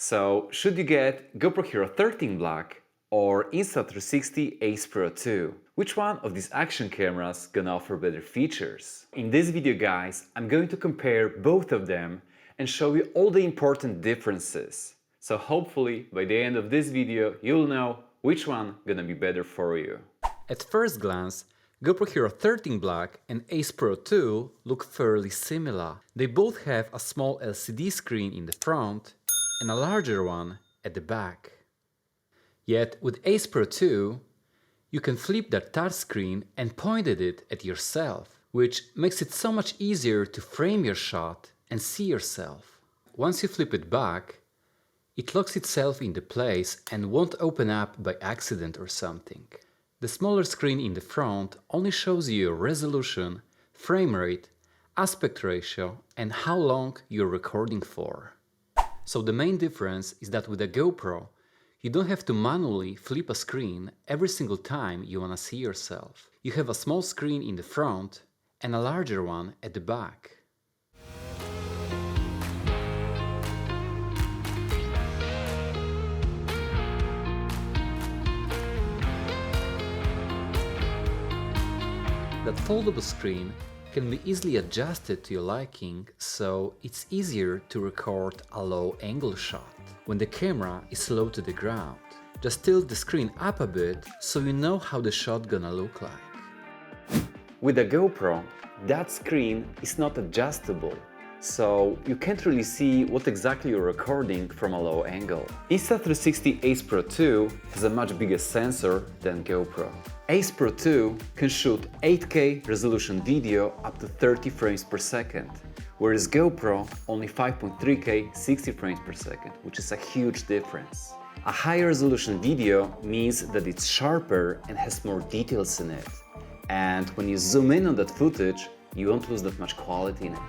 So, should you get GoPro Hero 13 Black or Insta360 ACE Pro 2? Which one of these action cameras gonna offer better features? In this video, guys, I'm going to compare both of them and show you all the important differences. So hopefully, by the end of this video, you'll know which one gonna be better for you. At first glance, GoPro Hero 13 Black and ACE Pro 2 look fairly similar. They both have a small LCD screen in the front and a larger one at the back. Yet with ACE Pro 2, you can flip that touchscreen and point at it at yourself, which makes it so much easier to frame your shot and see yourself. Once you flip it back, it locks itself into place and won't open up by accident or something. The smaller screen in the front only shows you your resolution, frame rate, aspect ratio, and how long you're recording for. So the main difference is that with a GoPro, you don't have to manually flip a screen every single time you want to see yourself. You have a small screen in the front and a larger one at the back. That foldable screen can be easily adjusted to your liking, so it's easier to record a low-angle shot when the camera is low to the ground. Just tilt the screen up a bit so you know how the shot gonna look like. With a GoPro, that screen is not adjustable, so you can't really see what exactly you're recording from a low angle. Insta360 ACE Pro 2 has a much bigger sensor than GoPro. ACE Pro 2 can shoot 8K resolution video up to 30 frames per second, whereas GoPro only 5.3K 60 frames per second, which is a huge difference. A higher resolution video means that it's sharper and has more details in it, and when you zoom in on that footage, you won't lose that much quality in it.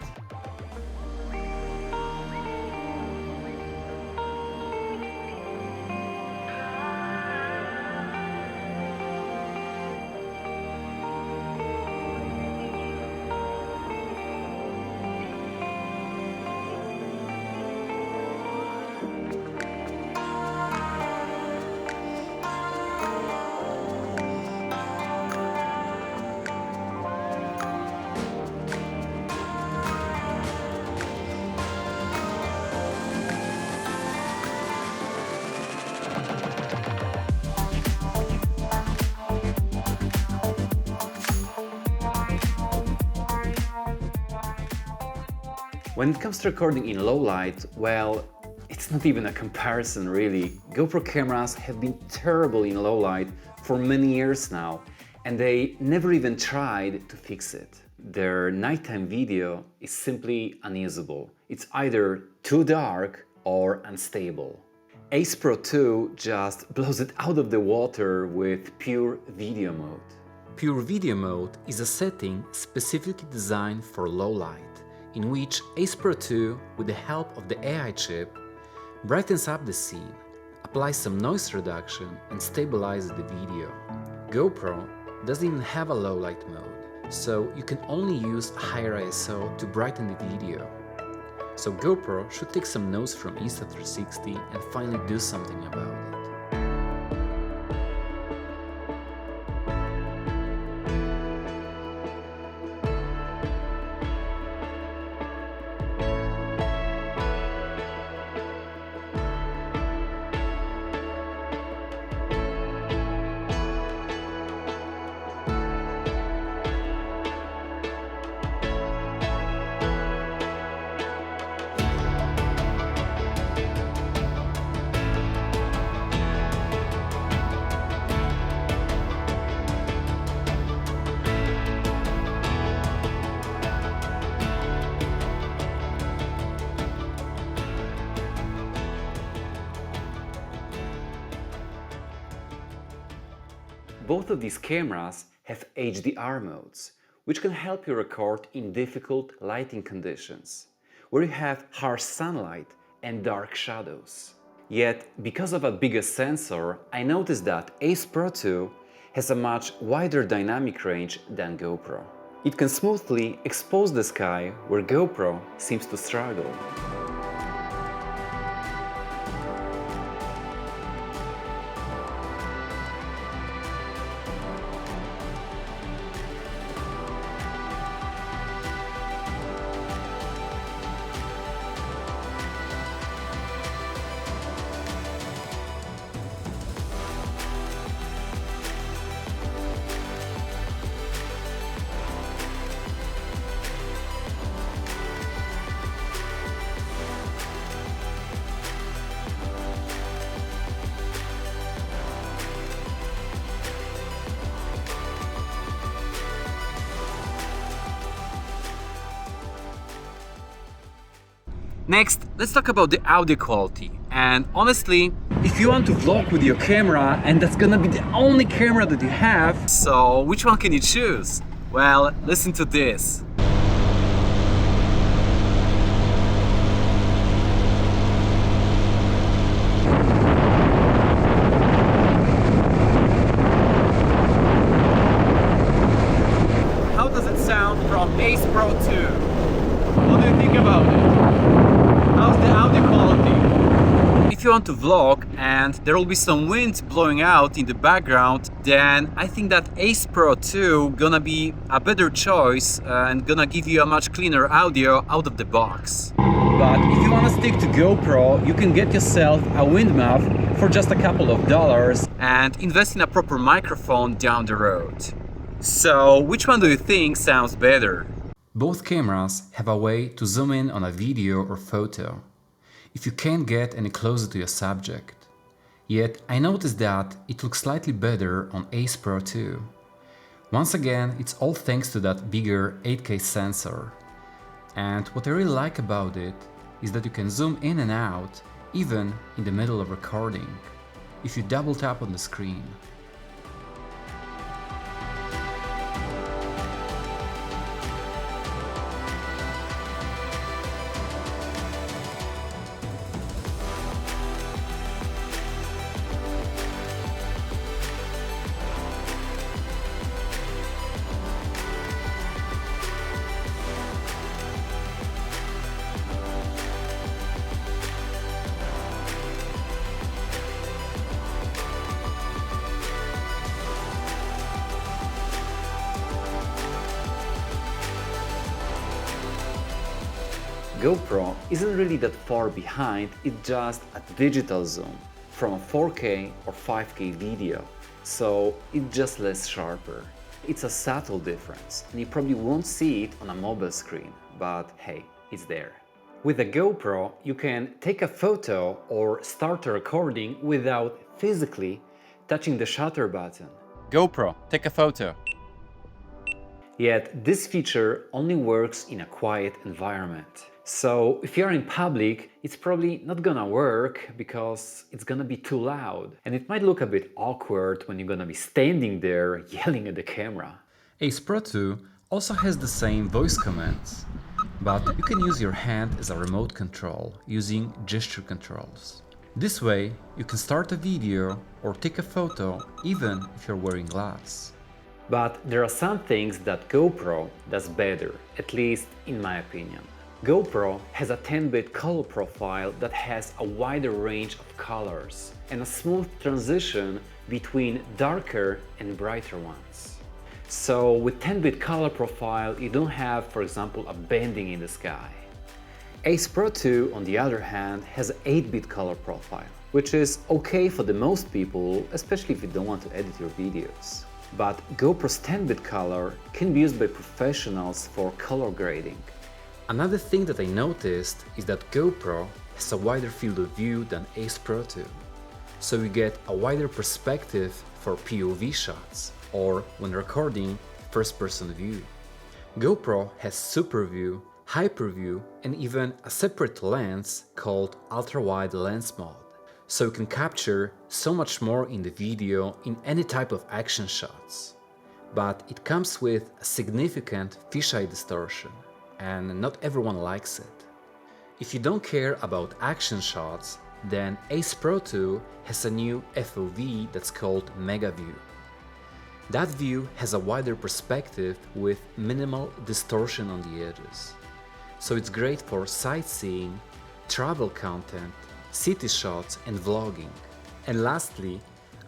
When it comes to recording in low light, well, it's not even a comparison really. GoPro cameras have been terrible in low light for many years now, and they never even tried to fix it. Their nighttime video is simply unusable. It's either too dark or unstable. ACE Pro 2 just blows it out of the water with pure video mode. Pure video mode is a setting specifically designed for low light, in which ACE Pro 2, with the help of the AI chip, brightens up the scene, applies some noise reduction and stabilizes the video. GoPro doesn't even have a low light mode, so you can only use higher ISO to brighten the video. So GoPro should take some notes from Insta360 and finally do something about it. Both of these cameras have HDR modes, which can help you record in difficult lighting conditions, where you have harsh sunlight and dark shadows. Yet, because of a bigger sensor, I noticed that ACE Pro 2 has a much wider dynamic range than GoPro. It can smoothly expose the sky where GoPro seems to struggle. Next, let's talk about the audio quality. And honestly, if you want to vlog with your camera and that's gonna be the only camera that you have, so which one can you choose? Well, listen to this. How does it sound from ACE Pro 2? What do you think about it? How's the audio quality? If you want to vlog and there will be some wind blowing out in the background, then I think that ACE Pro 2 gonna be a better choice and gonna give you a much cleaner audio out of the box. But if you wanna stick to GoPro, you can get yourself a wind muff for just a couple of dollars and invest in a proper microphone down the road. So, which one do you think sounds better? Both cameras have a way to zoom in on a video or photo if you can't get any closer to your subject. Yet I noticed that it looks slightly better on ACE Pro 2. Once again, it's all thanks to that bigger 8K sensor. And what I really like about it is that you can zoom in and out even in the middle of recording if you double tap on the screen. GoPro isn't really that far behind, it's just a digital zoom from a 4K or 5K video, so it's just less sharper. It's a subtle difference and you probably won't see it on a mobile screen, but hey, it's there. With a GoPro, you can take a photo or start a recording without physically touching the shutter button. GoPro, take a photo. Yet this feature only works in a quiet environment. So if you're in public, it's probably not gonna work because it's gonna be too loud. And it might look a bit awkward when you're gonna be standing there yelling at the camera. ACE Pro 2 also has the same voice commands, but you can use your hand as a remote control using gesture controls. This way, you can start a video or take a photo even if you're wearing glass. But there are some things that GoPro does better, at least in my opinion. GoPro has a 10-bit color profile that has a wider range of colors and a smooth transition between darker and brighter ones. So with 10-bit color profile, you don't have, for example, a bending in the sky. ACE Pro 2, on the other hand, has an 8-bit color profile, which is okay for the most people, especially if you don't want to edit your videos. But GoPro's 10-bit color can be used by professionals for color grading. Another thing that I noticed is that GoPro has a wider field of view than ACE Pro 2, so you get a wider perspective for POV shots or when recording first-person view. GoPro has Super View, Hyper View and even a separate lens called Ultra-Wide Lens Mode, so you can capture so much more in the video in any type of action shots. But it comes with a significant fisheye distortion, and not everyone likes it. If you don't care about action shots, then ACE Pro 2 has a new FOV that's called Mega View. That view has a wider perspective with minimal distortion on the edges. So it's great for sightseeing, travel content, city shots and vlogging. And lastly,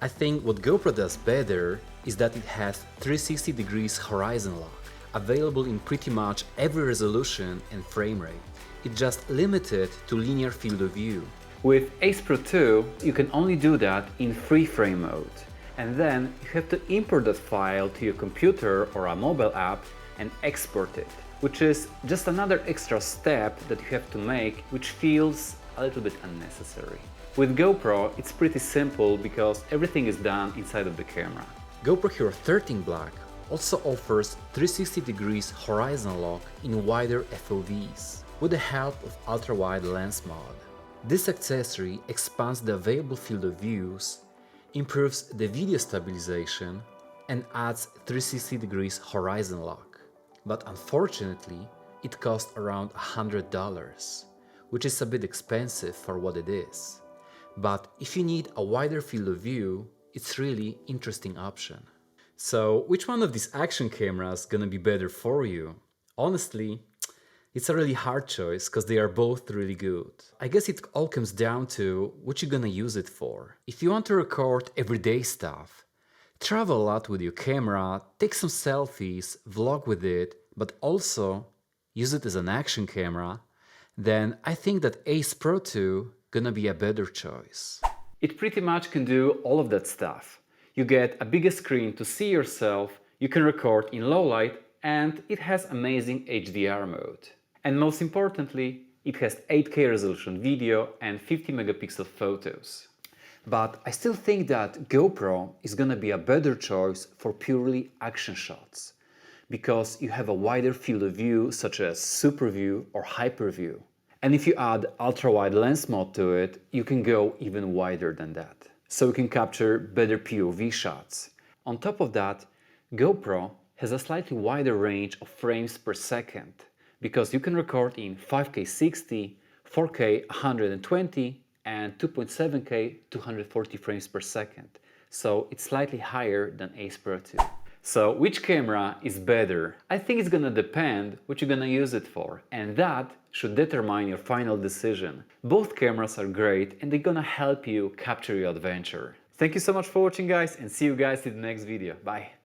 I think what GoPro does better is that it has 360 degrees horizon lock, available in pretty much every resolution and frame rate. It's just limited to linear field of view. With ACE Pro 2, you can only do that in free frame mode. And then you have to import that file to your computer or a mobile app and export it, which is just another extra step that you have to make, which feels a little bit unnecessary. With GoPro, it's pretty simple because everything is done inside of the camera. GoPro Hero 13 Black also offers 360 degrees horizon lock in wider FOVs. with the help of ultra-wide lens mode. This accessory expands the available field of views, improves the video stabilization, and adds 360 degrees horizon lock. But unfortunately, it costs around $100, which is a bit expensive for what it is. But if you need a wider field of view, it's really interesting option. So which one of these action cameras gonna be better for you? Honestly, it's a really hard choice because they are both really good. I guess it all comes down to what you're gonna use it for. If you want to record everyday stuff, travel a lot with your camera, take some selfies, vlog with it, but also use it as an action camera, then I think that ACE Pro 2 gonna be a better choice. It pretty much can do all of that stuff. You get a bigger screen to see yourself, you can record in low light, and it has amazing HDR mode. And most importantly, it has 8K resolution video and 50 megapixel photos. But I still think that GoPro is gonna be a better choice for purely action shots, because you have a wider field of view such as super view or hyper view. And if you add ultra-wide lens mode to it, you can go even wider than that. So you can capture better POV shots. On top of that, GoPro has a slightly wider range of frames per second, because you can record in 5K 60, 4K 120, and 2.7K 240 frames per second. So it's slightly higher than ACE Pro 2. So which camera is better? I think it's gonna depend what you're gonna use it for, and that should determine your final decision. Both cameras are great and they're gonna help you capture your adventure. Thank you so much for watching, guys, and see you guys in the next video. Bye!